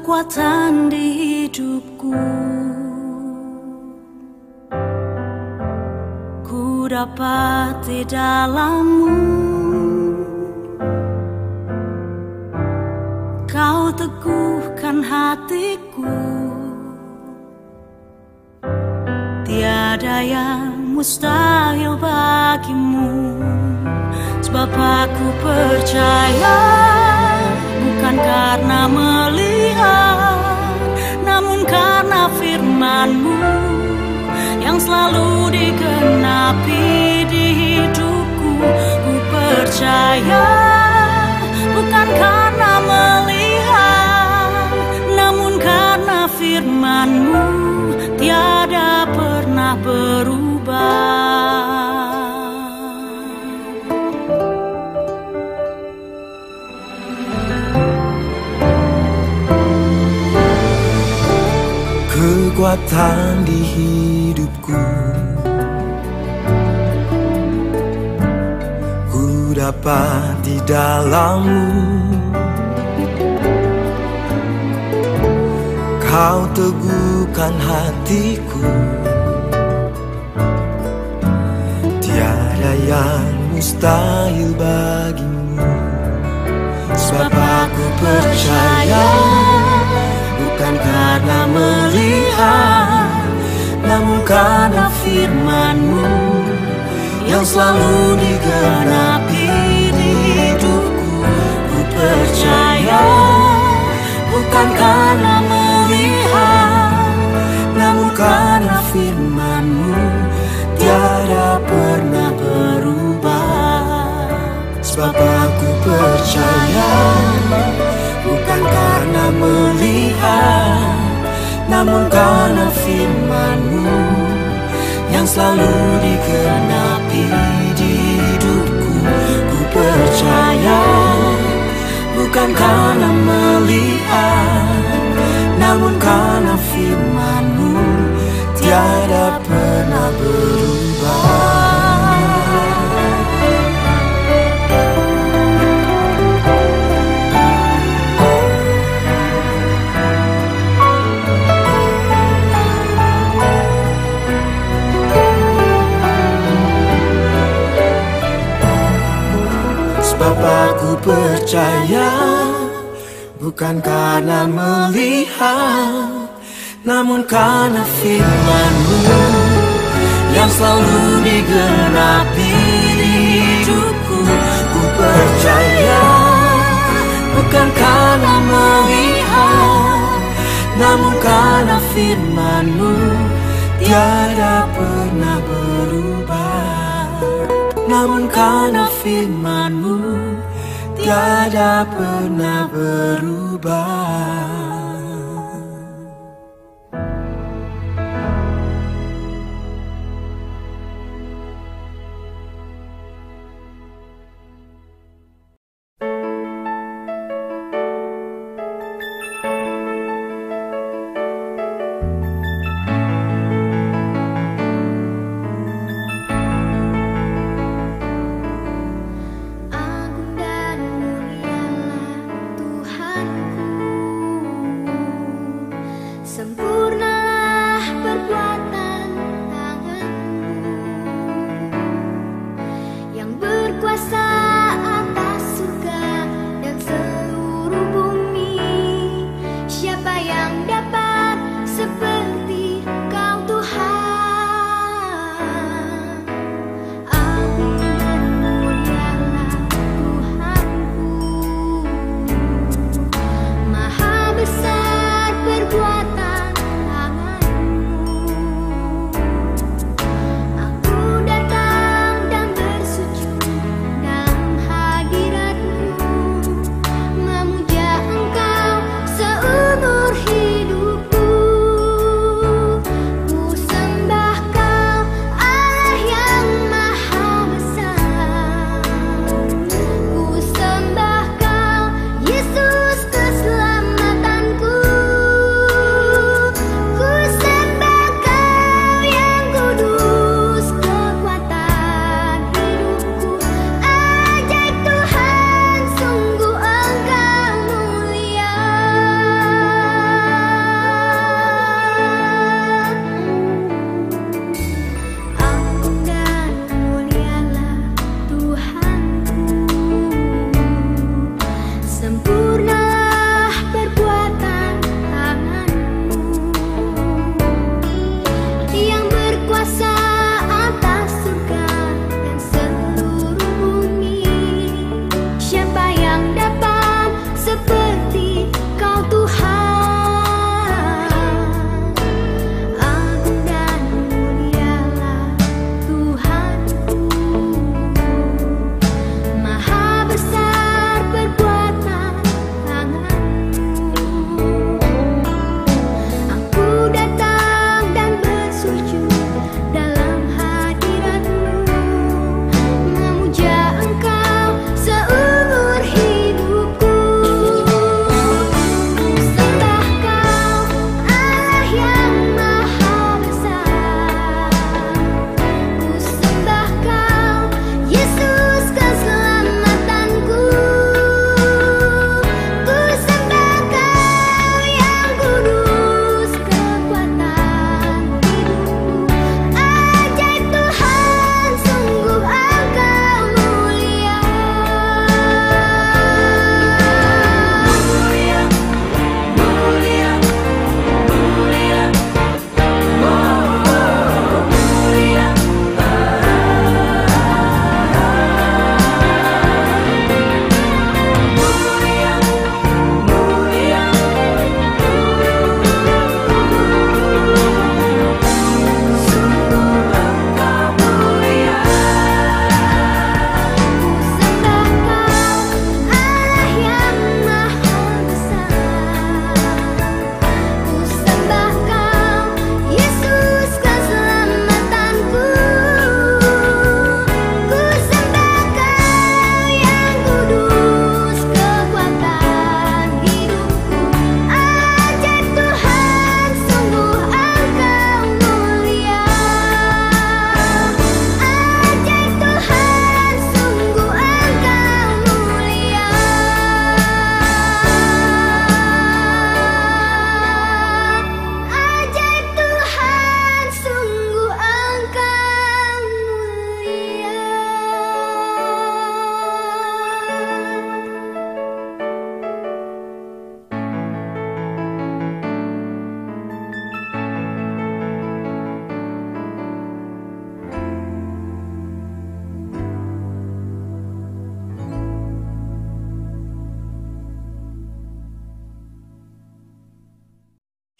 kekuatan di hidupku. Ku dapat di dalam-Mu, Kau teguhkan hatiku. Tiada yang mustahil bagimu, sebab aku percaya, bukan karena melihat, namun karena firman-Mu yang selalu digenapi di hidupku. Ku percaya, bukan karena melihat, namun karena firman-Mu tiada pernah berubah. Kekuatan di hidupku, ku dapat di dalam-Mu. Kau teguhkan hatiku. Tiada yang mustahil bagimu, sebab aku percaya, bukan karena melihat, namun karena firman-Mu yang selalu digenapi di hidupku. Ku percaya, bukan karena melihat, namun karena firman-Mu tiada pernah berubah. Sebab aku percaya, bukan karena melihat, namun karena firman-Mu yang selalu digenapi di hidupku. Ku percaya, bukan karena melihat, namun karena firman-Mu tiada pernah berubah. Sebab aku percaya, bukan karena melihat, namun karena firman-Mu yang selalu digenapi di hidupku. Ku percaya, bukan karena melihat, namun karena firman-Mu tiada pernah berubah. Namun karena firman-Mu tiada pernah berubah. Agung dan mulialah Tuhanku,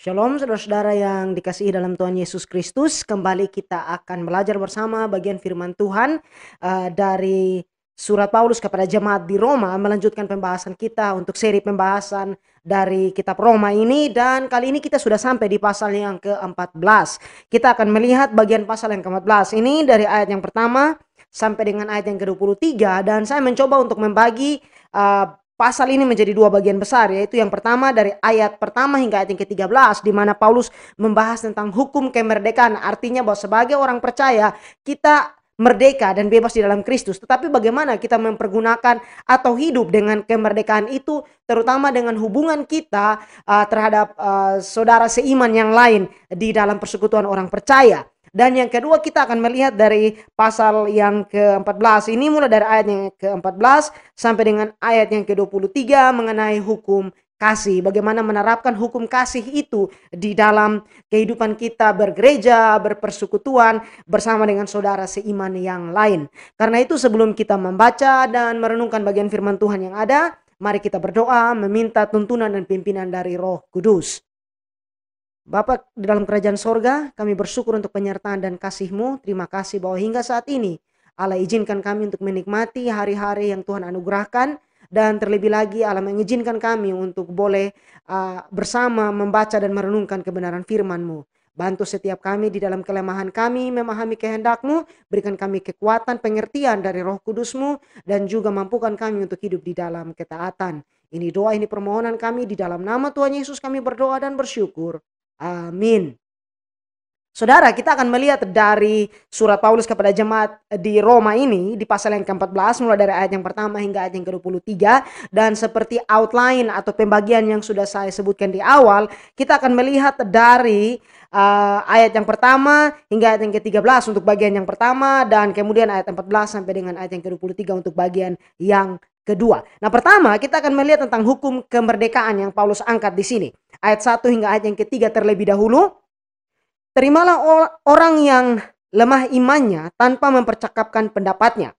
Shalom saudara-saudara yang dikasihi dalam Tuhan Yesus Kristus. Kembali kita akan belajar bersama bagian firman Tuhan dari surat Paulus kepada jemaat di Roma. Melanjutkan pembahasan kita untuk seri pembahasan dari kitab Roma ini. Dan kali ini kita sudah sampai di pasal yang ke-14. Kita akan melihat bagian pasal yang ke-14 ini dari ayat yang pertama sampai dengan ayat yang ke-23. Dan saya mencoba untuk membagi pasal ini menjadi dua bagian besar, yaitu yang pertama dari ayat pertama hingga ayat yang ke-13, di mana Paulus membahas tentang hukum kemerdekaan. Artinya bahwa sebagai orang percaya kita merdeka dan bebas di dalam Kristus. Tetapi bagaimana kita mempergunakan atau hidup dengan kemerdekaan itu, terutama dengan hubungan kita terhadap saudara seiman yang lain di dalam persekutuan orang percaya. Dan yang kedua kita akan melihat dari pasal yang ke-14 ini, mulai dari ayat yang ke-14 sampai dengan ayat yang ke-23 mengenai hukum kasih. Bagaimana menerapkan hukum kasih itu di dalam kehidupan kita bergereja, berpersekutuan bersama dengan saudara seiman yang lain. Karena itu sebelum kita membaca dan merenungkan bagian firman Tuhan yang ada, mari kita berdoa meminta tuntunan dan pimpinan dari Roh Kudus. Bapa di dalam kerajaan sorga, kami bersyukur untuk penyertaan dan kasih-Mu. Terima kasih bahwa hingga saat ini Allah izinkan kami untuk menikmati hari-hari yang Tuhan anugerahkan. Dan terlebih lagi Allah mengizinkan kami untuk boleh bersama membaca dan merenungkan kebenaran firman-Mu. Bantu setiap kami di dalam kelemahan kami memahami kehendak-Mu. Berikan kami kekuatan, pengertian dari Roh Kudus-Mu. Dan juga mampukan kami untuk hidup di dalam ketaatan. Ini doa, ini permohonan kami di dalam nama Tuhan Yesus kami berdoa dan bersyukur. Amin. Saudara, kita akan melihat dari surat Paulus kepada jemaat di Roma ini di pasal yang ke-14 mulai dari ayat yang pertama hingga ayat yang ke-23. Dan seperti outline atau pembagian yang sudah saya sebutkan di awal, kita akan melihat dari ayat yang pertama hingga ayat yang ke-13 untuk bagian yang pertama, dan kemudian ayat 14 sampai dengan ayat yang ke-23 untuk bagian yang kedua. Nah, pertama kita akan melihat tentang hukum kemerdekaan yang Paulus angkat di sini. Ayat 1 hingga ayat yang ketiga terlebih dahulu. Terimalah orang yang lemah imannya tanpa mempercakapkan pendapatnya.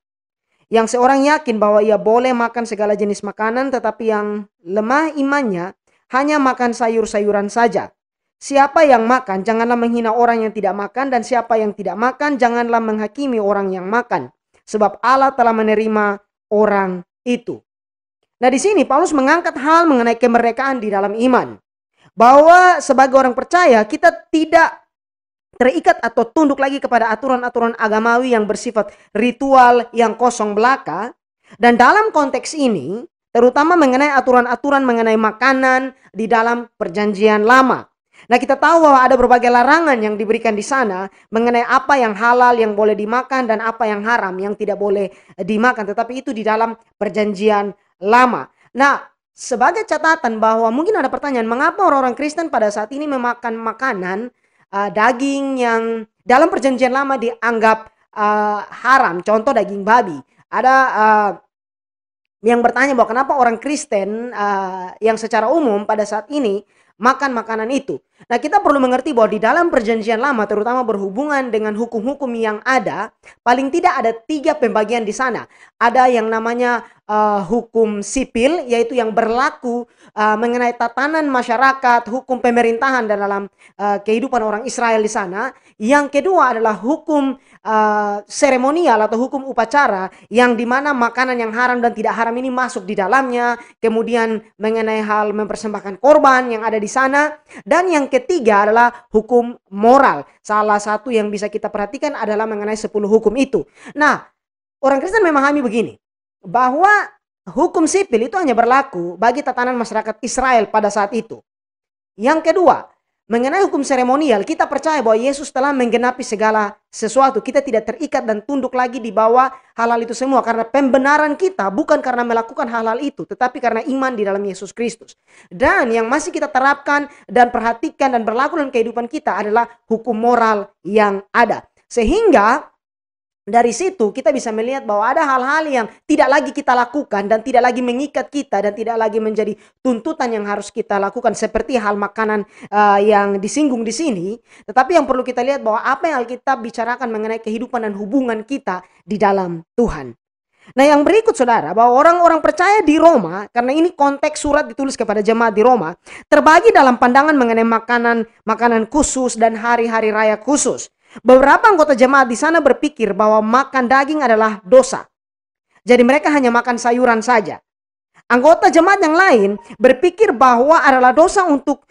Yang seorang yakin bahwa ia boleh makan segala jenis makanan, tetapi yang lemah imannya hanya makan sayur-sayuran saja. Siapa yang makan, janganlah menghina orang yang tidak makan, dan siapa yang tidak makan, janganlah menghakimi orang yang makan. Sebab Allah telah menerima orang itu. Nah, di sini Paulus mengangkat hal mengenai kemerdekaan di dalam iman. Bahwa sebagai orang percaya kita tidak terikat atau tunduk lagi kepada aturan-aturan agamawi yang bersifat ritual yang kosong belaka. Dan dalam konteks ini, terutama mengenai aturan-aturan mengenai makanan di dalam perjanjian lama. Nah, kita tahu bahwa ada berbagai larangan yang diberikan di sana mengenai apa yang halal yang boleh dimakan dan apa yang haram yang tidak boleh dimakan. Tetapi itu di dalam perjanjian lama. Nah, sebagai catatan bahwa mungkin ada pertanyaan, mengapa orang-orang Kristen pada saat ini memakan makanan daging yang dalam perjanjian lama dianggap haram, contoh daging babi. Ada yang bertanya bahwa kenapa orang Kristen yang secara umum pada saat ini makan makanan itu. Nah, kita perlu mengerti bahwa di dalam perjanjian lama, terutama berhubungan dengan hukum-hukum yang ada, paling tidak ada 3 pembagian di sana. Ada yang namanya hukum sipil, yaitu yang berlaku mengenai tatanan masyarakat, hukum pemerintahan dan dalam kehidupan orang Israel di sana. Yang kedua adalah hukum seremonial atau hukum upacara, yang dimana makanan yang haram dan tidak haram ini masuk di dalamnya. Kemudian mengenai hal mempersembahkan korban yang ada di sana. Dan yang ketiga adalah hukum moral. Salah satu yang bisa kita perhatikan adalah mengenai 10 hukum itu. Nah, orang Kristen memahami begini, bahwa hukum sipil itu hanya berlaku bagi tatanan masyarakat Israel pada saat itu. Yang kedua, mengenai hukum seremonial, kita percaya bahwa Yesus telah menggenapi segala sesuatu. Kita tidak terikat dan tunduk lagi di bawah hal-hal itu semua. Karena pembenaran kita bukan karena melakukan hal-hal itu, tetapi karena iman di dalam Yesus Kristus. Dan yang masih kita terapkan dan perhatikan dan berlaku dalam kehidupan kita adalah hukum moral yang ada. Sehingga dari situ kita bisa melihat bahwa ada hal-hal yang tidak lagi kita lakukan dan tidak lagi mengikat kita dan tidak lagi menjadi tuntutan yang harus kita lakukan, seperti hal makanan yang disinggung di sini. Tetapi yang perlu kita lihat bahwa apa yang Alkitab bicarakan mengenai kehidupan dan hubungan kita di dalam Tuhan. Nah yang berikut saudara, bahwa orang-orang percaya di Roma, karena ini konteks surat ditulis kepada jemaat di Roma, terbagi dalam pandangan mengenai makanan khusus dan hari-hari raya khusus. Beberapa anggota jemaat di sana berpikir bahwa makan daging adalah dosa. Jadi mereka hanya makan sayuran saja. Anggota jemaat yang lain berpikir bahwa adalah dosa untuk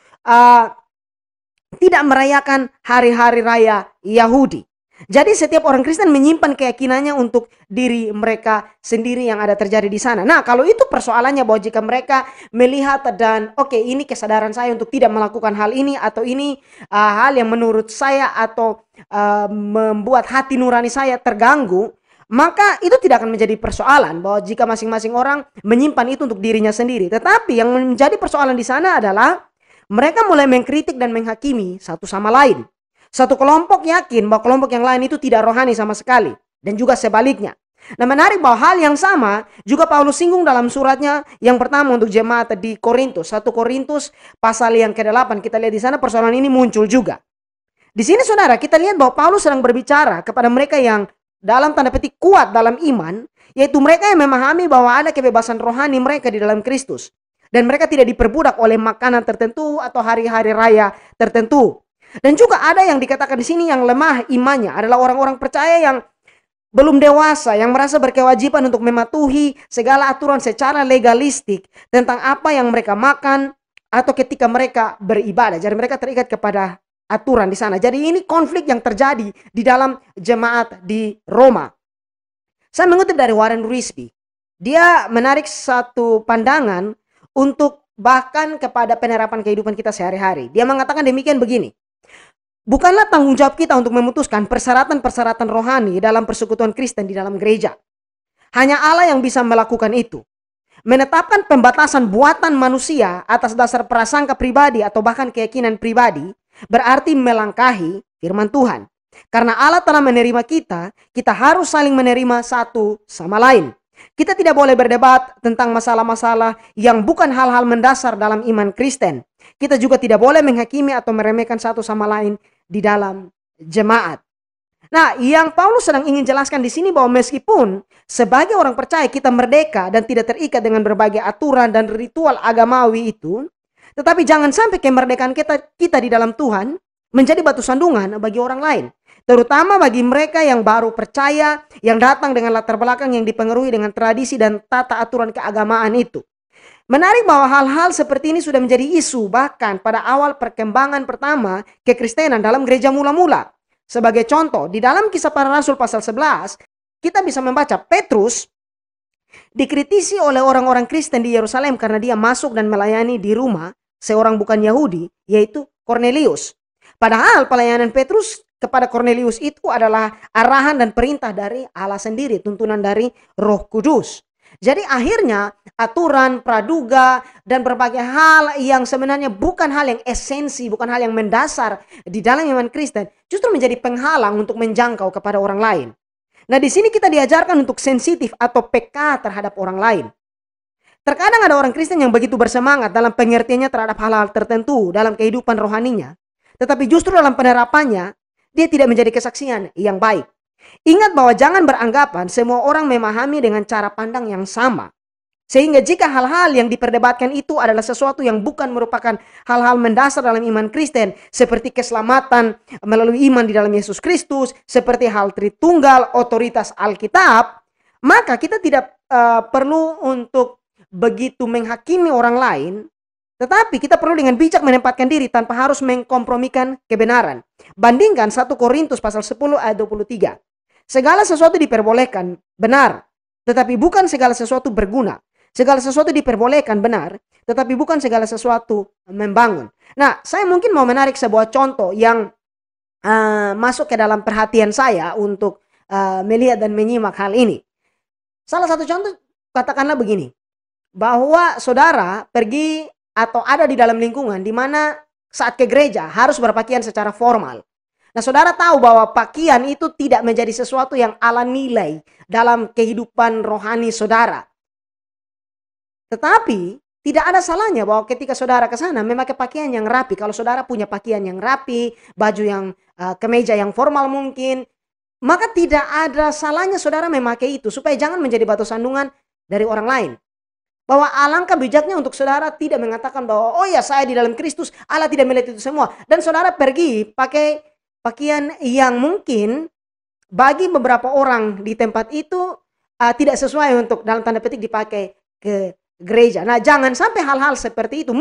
tidak merayakan hari-hari raya Yahudi. Jadi setiap orang Kristen menyimpan keyakinannya untuk diri mereka sendiri yang ada terjadi di sana. Nah kalau itu persoalannya, bahwa jika mereka melihat dan oke, ini kesadaran saya untuk tidak melakukan hal ini, atau ini hal yang menurut saya atau membuat hati nurani saya terganggu, maka itu tidak akan menjadi persoalan, bahwa jika masing-masing orang menyimpan itu untuk dirinya sendiri. Tetapi yang menjadi persoalan di sana adalah mereka mulai mengkritik dan menghakimi satu sama lain. Satu kelompok yakin bahwa kelompok yang lain itu tidak rohani sama sekali. Dan juga sebaliknya. Nah menarik bahwa hal yang sama juga Paulus singgung dalam suratnya yang pertama untuk jemaat di Korintus. 1 Korintus pasal yang ke-8. Kita lihat di sana persoalan ini muncul juga. Di sini saudara kita lihat bahwa Paulus sedang berbicara kepada mereka yang dalam tanda petik kuat dalam iman. Yaitu mereka yang memahami bahwa ada kebebasan rohani mereka di dalam Kristus. Dan mereka tidak diperbudak oleh makanan tertentu atau hari-hari raya tertentu. Dan juga ada yang dikatakan di sini yang lemah imannya adalah orang-orang percaya yang belum dewasa, yang merasa berkewajiban untuk mematuhi segala aturan secara legalistik tentang apa yang mereka makan atau ketika mereka beribadah. Jadi mereka terikat kepada aturan di sana. Jadi ini konflik yang terjadi di dalam jemaat di Roma. Saya mengutip dari Warren Wiersbe. Dia menarik satu pandangan untuk bahkan kepada penerapan kehidupan kita sehari-hari. Dia mengatakan demikian begini. Bukanlah tanggung jawab kita untuk memutuskan persyaratan-persyaratan rohani dalam persekutuan Kristen di dalam gereja. Hanya Allah yang bisa melakukan itu. Menetapkan pembatasan buatan manusia atas dasar prasangka pribadi atau bahkan keyakinan pribadi berarti melangkahi firman Tuhan. Karena Allah telah menerima kita, kita harus saling menerima satu sama lain. Kita tidak boleh berdebat tentang masalah-masalah yang bukan hal-hal mendasar dalam iman Kristen. Kita juga tidak boleh menghakimi atau meremehkan satu sama lain di dalam jemaat. Nah, yang Paulus sedang ingin jelaskan di sini bahwa meskipun sebagai orang percaya kita merdeka dan tidak terikat dengan berbagai aturan dan ritual agamawi itu, tetapi jangan sampai kemerdekaan kita di dalam Tuhan menjadi batu sandungan bagi orang lain. Terutama bagi mereka yang baru percaya, yang datang dengan latar belakang yang dipengaruhi dengan tradisi dan tata aturan keagamaan itu. Menarik bahwa hal-hal seperti ini sudah menjadi isu bahkan pada awal perkembangan pertama kekristenan dalam gereja mula-mula. Sebagai contoh, di dalam Kisah Para Rasul pasal 11, kita bisa membaca Petrus dikritisi oleh orang-orang Kristen di Yerusalem karena dia masuk dan melayani di rumah seorang bukan Yahudi, yaitu Kornelius. Padahal pelayanan Petrus kepada Kornelius itu adalah arahan dan perintah dari Allah sendiri, tuntunan dari Roh Kudus. Jadi akhirnya aturan, praduga, dan berbagai hal yang sebenarnya bukan hal yang esensi, bukan hal yang mendasar di dalam iman Kristen, justru menjadi penghalang untuk menjangkau kepada orang lain. Nah di sini kita diajarkan untuk sensitif atau peka terhadap orang lain. Terkadang ada orang Kristen yang begitu bersemangat dalam pengertiannya terhadap hal-hal tertentu dalam kehidupan rohaninya. Tetapi justru dalam penerapannya, dia tidak menjadi kesaksian yang baik. Ingat bahwa jangan beranggapan semua orang memahami dengan cara pandang yang sama. Sehingga jika hal-hal yang diperdebatkan itu adalah sesuatu yang bukan merupakan hal-hal mendasar dalam iman Kristen, seperti keselamatan melalui iman di dalam Yesus Kristus, seperti hal Tritunggal, otoritas Alkitab, maka kita tidak perlu untuk begitu menghakimi orang lain, tetapi kita perlu dengan bijak menempatkan diri tanpa harus mengkompromikan kebenaran. Bandingkan 1 Korintus pasal 10 ayat 23. Segala sesuatu diperbolehkan, benar, tetapi bukan segala sesuatu berguna. Segala sesuatu diperbolehkan, benar, tetapi bukan segala sesuatu membangun. Nah, saya mungkin mau menarik sebuah contoh yang masuk ke dalam perhatian saya untuk melihat dan menyimak hal ini. Salah satu contoh, katakanlah begini, bahwa saudara pergi atau ada di dalam lingkungan di mana saat ke gereja harus berpakaian secara formal. Nah, saudara tahu bahwa pakaian itu tidak menjadi sesuatu yang Allah nilai dalam kehidupan rohani saudara. Tetapi tidak ada salahnya bahwa ketika saudara ke sana memakai pakaian yang rapi. Kalau saudara punya pakaian yang rapi, baju yang kemeja yang formal mungkin maka tidak ada salahnya saudara memakai itu supaya jangan menjadi batu sandungan dari orang lain. Bahwa alangkah bijaknya untuk saudara tidak mengatakan bahwa oh ya saya di dalam Kristus, Allah tidak melihat itu semua. Dan saudara pergi pakai pakaian yang mungkin bagi beberapa orang di tempat itu tidak sesuai untuk dalam tanda petik dipakai ke gereja. Nah jangan sampai hal-hal seperti itu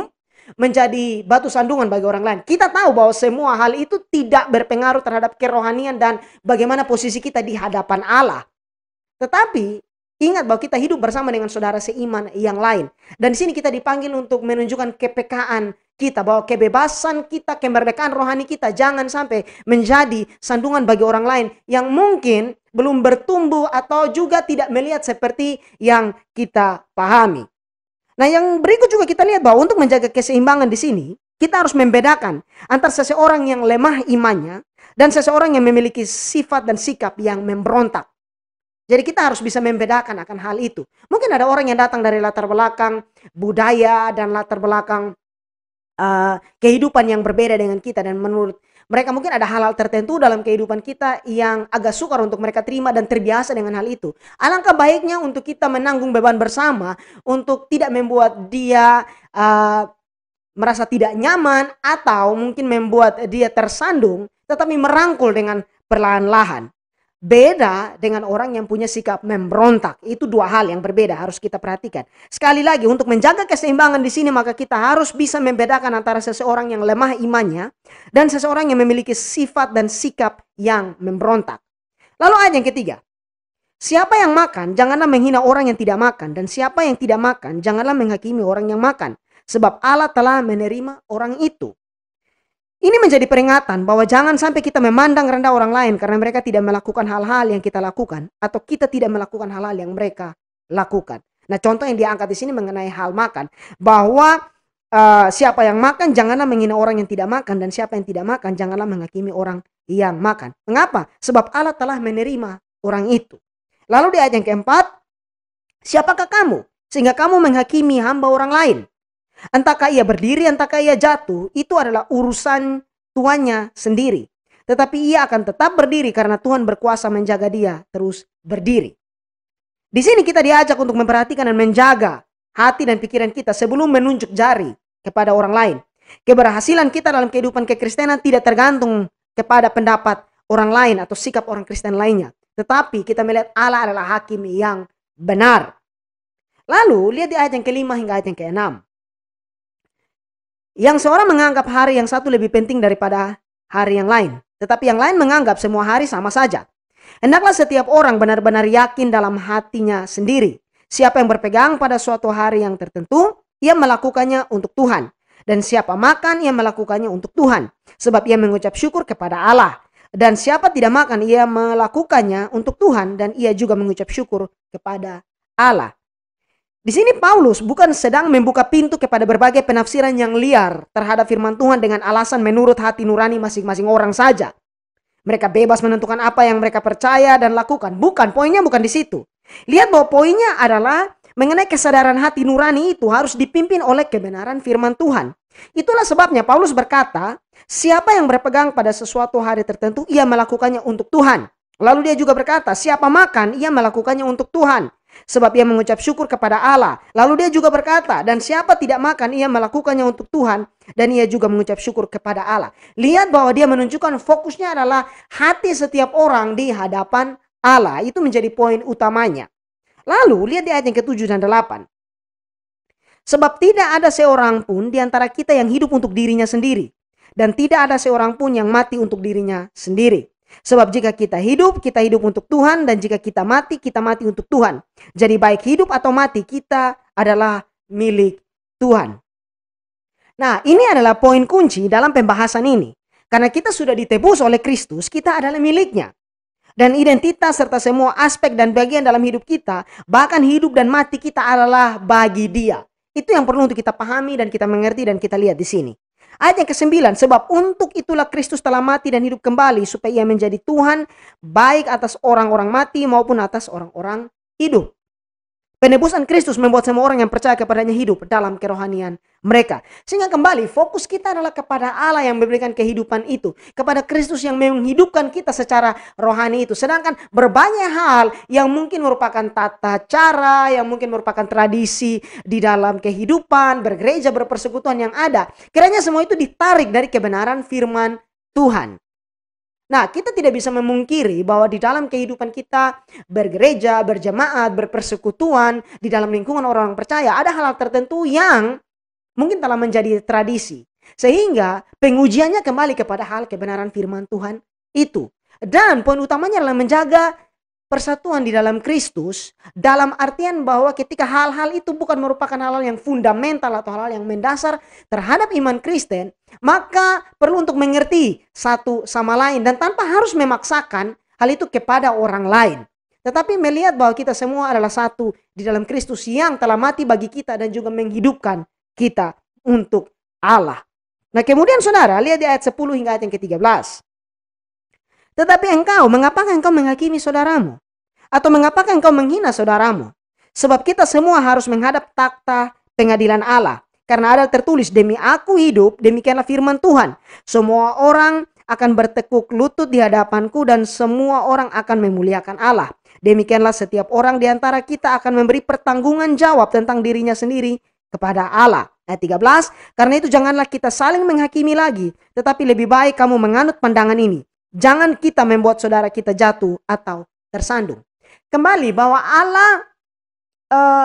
menjadi batu sandungan bagi orang lain. Kita tahu bahwa semua hal itu tidak berpengaruh terhadap kerohanian dan bagaimana posisi kita di hadapan Allah. Tetapi ingat bahwa kita hidup bersama dengan saudara seiman yang lain. Dan di sini kita dipanggil untuk menunjukkan kepekaan kita, bahwa kebebasan kita, kemerdekaan rohani kita jangan sampai menjadi sandungan bagi orang lain yang mungkin belum bertumbuh atau juga tidak melihat seperti yang kita pahami. Nah, yang berikut juga kita lihat bahwa untuk menjaga keseimbangan di sini, kita harus membedakan antara seseorang yang lemah imannya dan seseorang yang memiliki sifat dan sikap yang memberontak. Jadi kita harus bisa membedakan akan hal itu. Mungkin ada orang yang datang dari latar belakang budaya dan latar belakang kehidupan yang berbeda dengan kita, dan menurut mereka mungkin ada hal-hal tertentu dalam kehidupan kita yang agak sukar untuk mereka terima dan terbiasa dengan hal itu. Alangkah baiknya untuk kita menanggung beban bersama untuk tidak membuat dia merasa tidak nyaman atau mungkin membuat dia tersandung, tetapi merangkul dengan perlahan-lahan. Beda dengan orang yang punya sikap memberontak. Itu dua hal yang berbeda, harus kita perhatikan. Sekali lagi, untuk menjaga keseimbangan di sini maka kita harus bisa membedakan antara seseorang yang lemah imannya dan seseorang yang memiliki sifat dan sikap yang memberontak. Lalu ayat yang ketiga. Siapa yang makan, janganlah menghina orang yang tidak makan, dan siapa yang tidak makan, janganlah menghakimi orang yang makan, sebab Allah telah menerima orang itu. Ini menjadi peringatan bahwa jangan sampai kita memandang rendah orang lain karena mereka tidak melakukan hal-hal yang kita lakukan, atau kita tidak melakukan hal-hal yang mereka lakukan. Nah, contoh yang diangkat di sini mengenai hal makan, bahwa siapa yang makan janganlah menghina orang yang tidak makan, dan siapa yang tidak makan janganlah menghakimi orang yang makan. Mengapa? Sebab Allah telah menerima orang itu. Lalu di ayat yang keempat, siapakah kamu sehingga kamu menghakimi hamba orang lain? Entahkah ia berdiri, entahkah ia jatuh, itu adalah urusan tuannya sendiri. Tetapi ia akan tetap berdiri karena Tuhan berkuasa menjaga dia terus berdiri. Di sini kita diajak untuk memperhatikan dan menjaga hati dan pikiran kita sebelum menunjuk jari kepada orang lain. Keberhasilan kita dalam kehidupan kekristenan tidak tergantung kepada pendapat orang lain atau sikap orang Kristen lainnya. Tetapi kita melihat Allah adalah hakim yang benar. Lalu lihat di ayat yang kelima hingga ayat yang keenam. Yang seorang menganggap hari yang satu lebih penting daripada hari yang lain. Tetapi yang lain menganggap semua hari sama saja. Hendaklah setiap orang benar-benar yakin dalam hatinya sendiri. Siapa yang berpegang pada suatu hari yang tertentu, ia melakukannya untuk Tuhan. Dan siapa makan, ia melakukannya untuk Tuhan. Sebab ia mengucap syukur kepada Allah. Dan siapa tidak makan, ia melakukannya untuk Tuhan. Dan ia juga mengucap syukur kepada Allah. Di sini Paulus bukan sedang membuka pintu kepada berbagai penafsiran yang liar terhadap firman Tuhan dengan alasan menurut hati nurani masing-masing orang saja. Mereka bebas menentukan apa yang mereka percaya dan lakukan. Bukan, poinnya bukan di situ. Lihat bahwa poinnya adalah mengenai kesadaran hati nurani itu harus dipimpin oleh kebenaran firman Tuhan. Itulah sebabnya Paulus berkata, siapa yang berpegang pada sesuatu hari tertentu, ia melakukannya untuk Tuhan. Lalu dia juga berkata, siapa makan, ia melakukannya untuk Tuhan. Sebab ia mengucap syukur kepada Allah. Lalu dia juga berkata, dan siapa tidak makan, ia melakukannya untuk Tuhan. Dan ia juga mengucap syukur kepada Allah. Lihat bahwa dia menunjukkan fokusnya adalah hati setiap orang di hadapan Allah. Itu menjadi poin utamanya. Lalu lihat di ayat yang ke-7 dan 8. Sebab tidak ada seorang pun di antara kita yang hidup untuk dirinya sendiri. Dan tidak ada seorang pun yang mati untuk dirinya sendiri. Sebab jika kita hidup untuk Tuhan, dan jika kita mati untuk Tuhan. Jadi baik hidup atau mati, kita adalah milik Tuhan. Nah, ini adalah poin kunci dalam pembahasan ini. Karena kita sudah ditebus oleh Kristus, kita adalah miliknya. Dan identitas serta semua aspek dan bagian dalam hidup kita, bahkan hidup dan mati kita adalah bagi Dia. Itu yang perlu untuk kita pahami dan kita mengerti dan kita lihat di sini. Ayat yang ke-9, sebab untuk itulah Kristus telah mati dan hidup kembali supaya ia menjadi Tuhan baik atas orang-orang mati maupun atas orang-orang hidup. Penebusan Kristus membuat semua orang yang percaya kepadanya hidup dalam kerohanian mereka. Sehingga kembali fokus kita adalah kepada Allah yang memberikan kehidupan itu. Kepada Kristus yang menghidupkan kita secara rohani itu. Sedangkan berbanyak hal yang mungkin merupakan tata cara, yang mungkin merupakan tradisi di dalam kehidupan, bergereja, berpersekutuan yang ada. Kiranya semua itu ditarik dari kebenaran firman Tuhan. Nah, kita tidak bisa memungkiri bahwa di dalam kehidupan kita bergereja, berjemaat, berpersekutuan, di dalam lingkungan orang percaya, ada hal-hal tertentu yang mungkin telah menjadi tradisi. Sehingga pengujiannya kembali kepada hal kebenaran firman Tuhan itu. Dan poin utamanya adalah menjaga persatuan di dalam Kristus, dalam artian bahwa ketika hal-hal itu bukan merupakan hal-hal yang fundamental atau hal-hal yang mendasar terhadap iman Kristen, maka perlu untuk mengerti satu sama lain dan tanpa harus memaksakan hal itu kepada orang lain. Tetapi melihat bahwa kita semua adalah satu di dalam Kristus yang telah mati bagi kita dan juga menghidupkan kita untuk Allah. Nah, kemudian saudara, lihat di ayat 10 hingga ayat yang ke-13. Tetapi mengapakah engkau menghakimi saudaramu? Atau mengapakah engkau menghina saudaramu? Sebab kita semua harus menghadap takhta pengadilan Allah. Karena ada tertulis, demi aku hidup, demikianlah firman Tuhan. Semua orang akan bertekuk lutut di hadapanku dan semua orang akan memuliakan Allah. Demikianlah setiap orang di antara kita akan memberi pertanggungan jawab tentang dirinya sendiri kepada Allah. Ayat 13, karena itu janganlah kita saling menghakimi lagi, tetapi lebih baik kamu menganut pandangan ini. Jangan kita membuat saudara kita jatuh atau tersandung. Kembali bahwa Allah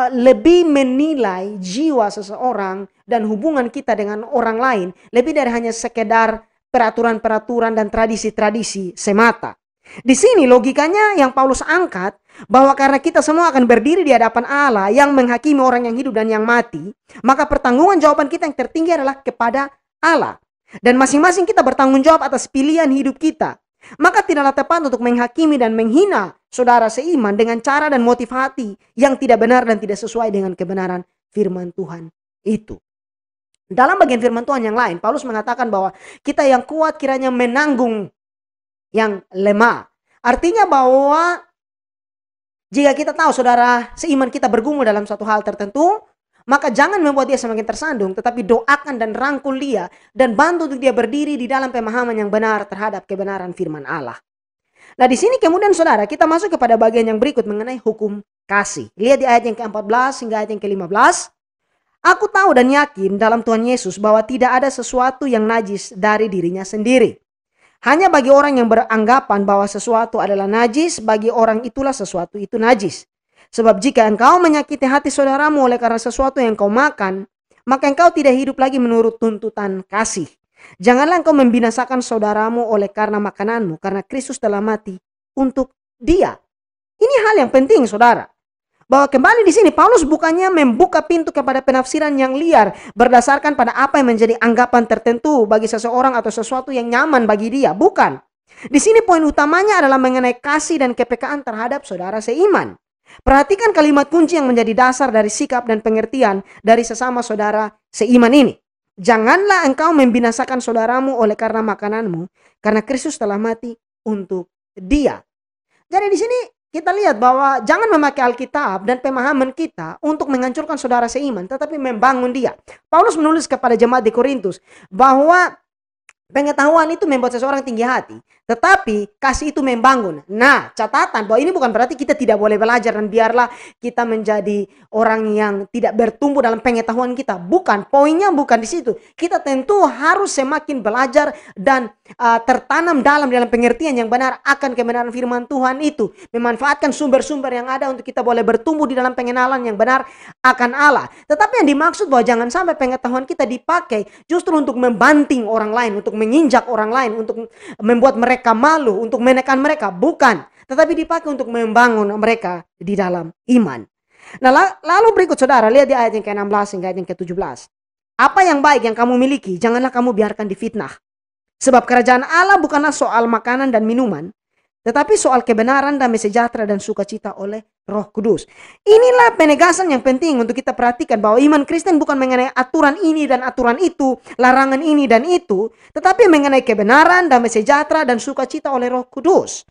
lebih menilai jiwa seseorang dan hubungan kita dengan orang lain lebih dari hanya sekedar peraturan-peraturan dan tradisi-tradisi semata. Di sini logikanya yang Paulus angkat bahwa karena kita semua akan berdiri di hadapan Allah yang menghakimi orang yang hidup dan yang mati, maka pertanggungan jawaban kita yang tertinggi adalah kepada Allah. Dan masing-masing kita bertanggung jawab atas pilihan hidup kita. Maka tidaklah tepat untuk menghakimi dan menghina saudara seiman dengan cara dan motif hati yang tidak benar dan tidak sesuai dengan kebenaran firman Tuhan itu. Dalam bagian firman Tuhan yang lain, Paulus mengatakan bahwa kita yang kuat kiranya menanggung yang lemah. Artinya bahwa jika kita tahu saudara seiman kita bergumul dalam suatu hal tertentu, maka jangan membuat dia semakin tersandung, tetapi doakan dan rangkul dia dan bantu untuk dia berdiri di dalam pemahaman yang benar terhadap kebenaran firman Allah. Nah, di sini kemudian saudara kita masuk kepada bagian yang berikut mengenai hukum kasih. Lihat di ayat yang ke-14 hingga ayat yang ke-15. Aku tahu dan yakin dalam Tuhan Yesus bahwa tidak ada sesuatu yang najis dari dirinya sendiri. Hanya bagi orang yang beranggapan bahwa sesuatu adalah najis, bagi orang itulah sesuatu itu najis. Sebab jika engkau menyakiti hati saudaramu oleh karena sesuatu yang engkau makan, maka engkau tidak hidup lagi menurut tuntutan kasih. Janganlah engkau membinasakan saudaramu oleh karena makananmu, karena Kristus telah mati untuk dia. Ini hal yang penting saudara. Bahwa kembali di sini Paulus bukannya membuka pintu kepada penafsiran yang liar berdasarkan pada apa yang menjadi anggapan tertentu bagi seseorang atau sesuatu yang nyaman bagi dia. Bukan. Di sini poin utamanya adalah mengenai kasih dan kepekaan terhadap saudara seiman. Perhatikan kalimat kunci yang menjadi dasar dari sikap dan pengertian dari sesama saudara seiman ini. Janganlah engkau membinasakan saudaramu oleh karena makananmu, karena Kristus telah mati untuk dia. Jadi di sini kita lihat bahwa jangan memakai Alkitab dan pemahaman kita untuk menghancurkan saudara seiman, tetapi membangun dia. Paulus menulis kepada jemaat di Korintus bahwa pengetahuan itu membuat seseorang tinggi hati, tetapi kasih itu membangun. Nah, catatan bahwa ini bukan berarti kita tidak boleh belajar dan biarlah kita menjadi orang yang tidak bertumbuh dalam pengetahuan kita. Bukan, poinnya bukan di situ. Kita tentu harus semakin belajar dan tertanam dalam pengertian yang benar akan kebenaran firman Tuhan itu. Memanfaatkan sumber-sumber yang ada untuk kita boleh bertumbuh di dalam pengenalan yang benar akan Allah. Tetapi yang dimaksud bahwa jangan sampai pengetahuan kita dipakai justru untuk membanting orang lain, untuk menginjak orang lain, untuk membuat mereka malu, untuk menekan mereka. Bukan. Tetapi dipakai untuk membangun mereka di dalam iman. Nah, lalu berikut saudara, lihat di ayat yang ke-16 hingga ayat yang ke-17. Apa yang baik yang kamu miliki, janganlah kamu biarkan difitnah. Sebab kerajaan Allah bukanlah soal makanan dan minuman, tetapi soal kebenaran, damai sejahtera, dan sukacita oleh Roh Kudus. Inilah penegasan yang penting untuk kita perhatikan bahwa iman Kristen bukan mengenai aturan ini dan aturan itu, larangan ini dan itu, tetapi mengenai kebenaran, damai sejahtera, dan sukacita oleh Roh Kudus.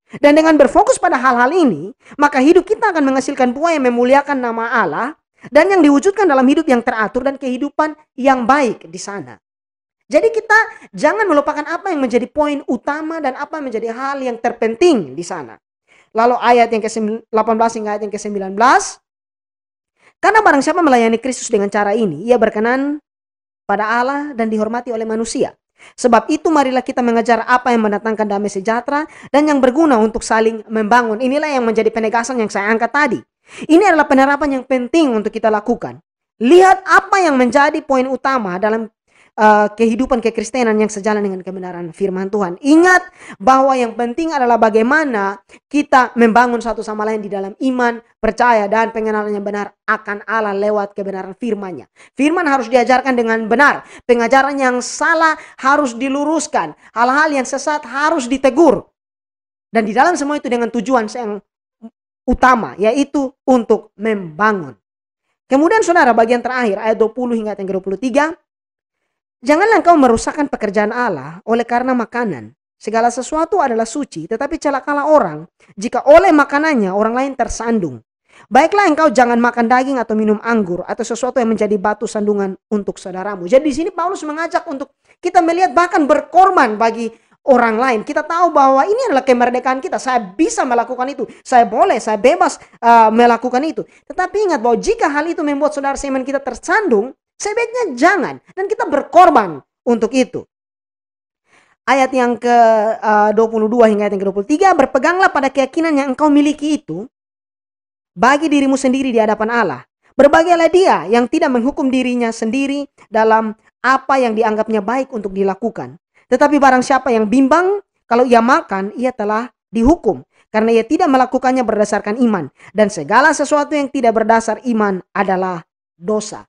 Dan dengan berfokus pada hal-hal ini, maka hidup kita akan menghasilkan buah yang memuliakan nama Allah dan yang diwujudkan dalam hidup yang teratur dan kehidupan yang baik di sana. Jadi kita jangan melupakan apa yang menjadi poin utama dan apa yang menjadi hal yang terpenting di sana. Lalu ayat yang ke-18 hingga ayat yang ke-19. Karena barang siapa melayani Kristus dengan cara ini, ia berkenan pada Allah dan dihormati oleh manusia. Sebab itu marilah kita mengejar apa yang mendatangkan damai sejahtera dan yang berguna untuk saling membangun. Inilah yang menjadi penegasan yang saya angkat tadi. Ini adalah penerapan yang penting untuk kita lakukan. Lihat apa yang menjadi poin utama dalam kehidupan kekristenan yang sejalan dengan kebenaran firman Tuhan. Ingat bahwa yang penting adalah bagaimana kita membangun satu sama lain di dalam iman, percaya, dan pengenalan yang benar akan Allah lewat kebenaran firman-Nya. Firman harus diajarkan dengan benar. Pengajaran yang salah harus diluruskan. Hal-hal yang sesat harus ditegur. Dan di dalam semua itu dengan tujuan yang utama, yaitu untuk membangun. Kemudian saudara, bagian terakhir ayat 20 hingga ayat 23. Janganlah engkau merusakkan pekerjaan Allah oleh karena makanan. Segala sesuatu adalah suci, tetapi celakalah orang jika oleh makanannya orang lain tersandung. Baiklah engkau jangan makan daging atau minum anggur atau sesuatu yang menjadi batu sandungan untuk saudaramu. Jadi di sini Paulus mengajak untuk kita melihat bahkan berkorban bagi orang lain. Kita tahu bahwa ini adalah kemerdekaan kita. Saya bisa melakukan itu. Saya boleh, saya bebas melakukan itu. Tetapi ingat bahwa jika hal itu membuat saudara seiman kita tersandung, sebaiknya jangan. Dan kita berkorban untuk itu. Ayat yang ke-22 hingga ayat yang ke-23. Berpeganglah pada keyakinan yang engkau miliki itu bagi dirimu sendiri di hadapan Allah. Berbahagialah dia yang tidak menghukum dirinya sendiri dalam apa yang dianggapnya baik untuk dilakukan. Tetapi barang siapa yang bimbang, kalau ia makan, ia telah dihukum. Karena ia tidak melakukannya berdasarkan iman. Dan segala sesuatu yang tidak berdasar iman adalah dosa.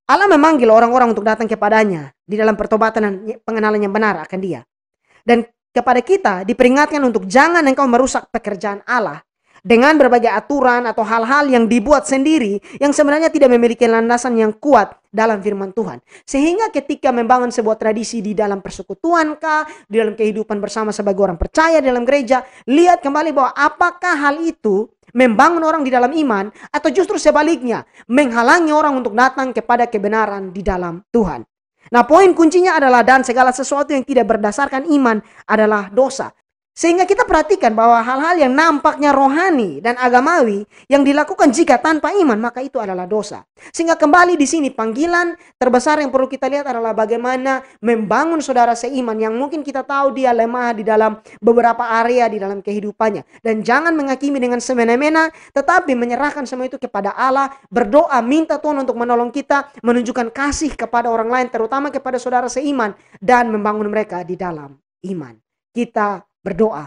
Allah memanggil orang-orang untuk datang kepadanya di dalam pertobatan dan pengenalan yang benar akan dia. Dan kepada kita diperingatkan untuk jangan engkau merusak pekerjaan Allah dengan berbagai aturan atau hal-hal yang dibuat sendiri yang sebenarnya tidak memiliki landasan yang kuat dalam firman Tuhan. Sehingga ketika membangun sebuah tradisi di dalam persekutuan di dalam kehidupan bersama sebagai orang percaya dalam gereja, lihat kembali bahwa apakah hal itu membangun orang di dalam iman atau justru sebaliknya menghalangi orang untuk datang kepada kebenaran di dalam Tuhan. Nah, poin kuncinya adalah dan segala sesuatu yang tidak berdasarkan iman adalah dosa. Sehingga kita perhatikan bahwa hal-hal yang nampaknya rohani dan agamawi yang dilakukan jika tanpa iman, maka itu adalah dosa. Sehingga kembali di sini panggilan terbesar yang perlu kita lihat adalah bagaimana membangun saudara seiman yang mungkin kita tahu dia lemah di dalam beberapa area di dalam kehidupannya. Dan jangan menghakimi dengan semena-mena, tetapi menyerahkan semua itu kepada Allah, berdoa, minta Tuhan untuk menolong kita, menunjukkan kasih kepada orang lain, terutama kepada saudara seiman, dan membangun mereka di dalam iman. Kita berdoa.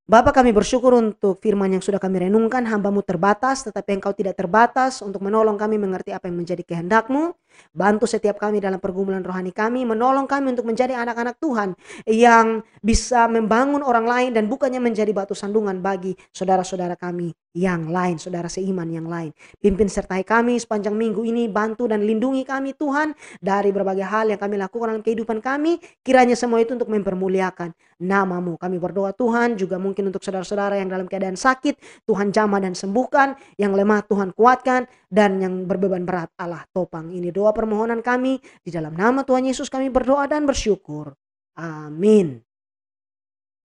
Bapa, kami bersyukur untuk firman yang sudah kami renungkan. Hamba-Mu terbatas, tetapi Engkau tidak terbatas untuk menolong kami mengerti apa yang menjadi kehendak-Mu. Bantu setiap kami dalam pergumulan rohani kami, menolong kami untuk menjadi anak-anak Tuhan yang bisa membangun orang lain dan bukannya menjadi batu sandungan bagi saudara-saudara kami yang lain, saudara seiman yang lain. Pimpin sertai kami sepanjang minggu ini, bantu dan lindungi kami Tuhan dari berbagai hal yang kami lakukan dalam kehidupan kami. Kiranya semua itu untuk mempermuliakan nama-Mu. Kami berdoa Tuhan juga mungkin untuk saudara-saudara yang dalam keadaan sakit, Tuhan jamah dan sembuhkan, yang lemah Tuhan kuatkan, dan yang berbeban berat Allah topang. Ini doa permohonan kami, di dalam nama Tuhan Yesus kami berdoa dan bersyukur. Amin.